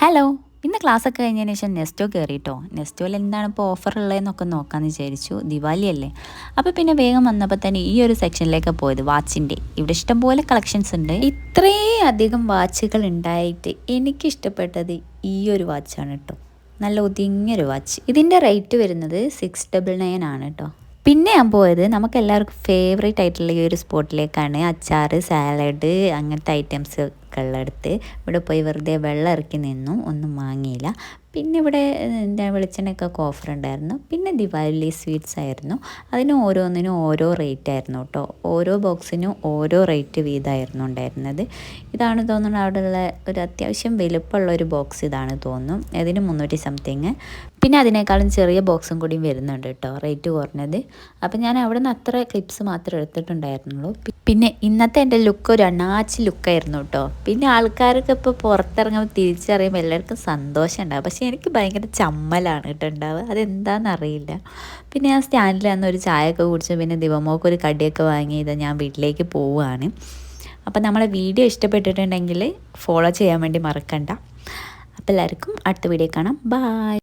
Hello, ഇന്ന് ക്ലാസ്സൊക്കെ കഴിഞ്ഞതിന് ശേഷം നെസ്റ്റോ കയറിയിട്ടോ. നെസ്റ്റോയിൽ എന്താണ് ഇപ്പോൾ ഓഫർ ഉള്ളതെന്നൊക്കെ നോക്കാമെന്ന് വിചാരിച്ചു. ദിവാലി അല്ലേ, അപ്പോൾ പിന്നെ വേഗം വന്നപ്പോൾ തന്നെ ഈ ഒരു സെക്ഷനിലേക്ക് പോയത് വാച്ചിൻ്റെ. ഇവിടെ ഇഷ്ടംപോലെ കളക്ഷൻസ് ഉണ്ട്. ഇത്രയും അധികം വാച്ചുകൾ ഉണ്ടായിട്ട് എനിക്കിഷ്ടപ്പെട്ടത് ഈ ഒരു വാച്ചാണ് കേട്ടോ. നല്ല ഒതുങ്ങിയൊരു വാച്ച്. ഇതിൻ്റെ റേറ്റ് വരുന്നത് 699 ആണ് കേട്ടോ. പിന്നെ ഞാൻ പോയത് നമുക്ക് എല്ലാവർക്കും ഫേവറേറ്റ് ആയിട്ടുള്ള ഈ ഒരു സ്പോട്ടിലേക്കാണ്. അച്ചാർ, സാലഡ് അങ്ങനത്തെ ഐറ്റംസ് ഒക്കെ ഉള്ളടുത്ത് ഇവിടെ പോയി വെറുതെ വെള്ളം ഇറക്കി നിന്നു, ഒന്നും വാങ്ങിയില്ല. പിന്നെ ഇവിടെ എന്താ വെളിച്ചെണ്ണയൊക്കെ ഓഫർ ഉണ്ടായിരുന്നു. പിന്നെ ദിവാലി സ്വീറ്റ്സ് ആയിരുന്നു. അതിന് ഓരോന്നിനും ഓരോ റേറ്റ് ആയിരുന്നു കേട്ടോ. ഓരോ ബോക്സിനും ഓരോ റേറ്റ് വീതമായിരുന്നു ഉണ്ടായിരുന്നത്. ഇതാണ് തോന്നുന്നത് അവിടെയുള്ള ഒരു അത്യാവശ്യം വലുപ്പമുള്ള ഒരു ബോക്സ് ഇതാണ് തോന്നുന്നു. അതിന് 300 സംതിങ്. പിന്നെ അതിനേക്കാളും ചെറിയ ബോക്സും കൂടിയും വരുന്നുണ്ട് കേട്ടോ, റേറ്റ് കുറഞ്ഞത്. അപ്പം ഞാൻ അവിടെ നിന്ന് അത്ര ക്ലിപ്സ് മാത്രമേ എടുത്തിട്ടുണ്ടായിരുന്നുള്ളൂ. പിന്നെ ഇന്നത്തെ എൻ്റെ ലുക്ക് ഒരു അണ്ണാച്ചി ലുക്കായിരുന്നു കേട്ടോ. പിന്നെ ആൾക്കാരൊക്കെ ഇപ്പോൾ പുറത്തിറങ്ങുമ്പോൾ തിരിച്ചറിയുമ്പോൾ എല്ലാവർക്കും സന്തോഷം ഉണ്ടാവും. പക്ഷേ എനിക്ക് ഭയങ്കര ചമ്മലാണ് കേട്ടോ ഉണ്ടാവുക, അതെന്താണെന്നറിയില്ല. പിന്നെ ഞാൻ സ്റ്റാൻഡിൽ വന്ന് ഒരു ചായയൊക്കെ കുടിച്ചു. പിന്നെ ദിവമോക്ക് ഒരു കടിയൊക്കെ വാങ്ങി ഇത് ഞാൻ വീട്ടിലേക്ക് പോവുകയാണ്. അപ്പം നമ്മളെ വീഡിയോ ഇഷ്ടപ്പെട്ടിട്ടുണ്ടെങ്കിൽ ഫോളോ ചെയ്യാൻ വേണ്ടി മറക്കണ്ട. അപ്പോൾ എല്ലാവർക്കും അടുത്ത വീഡിയോ കാണാം. ബൈ.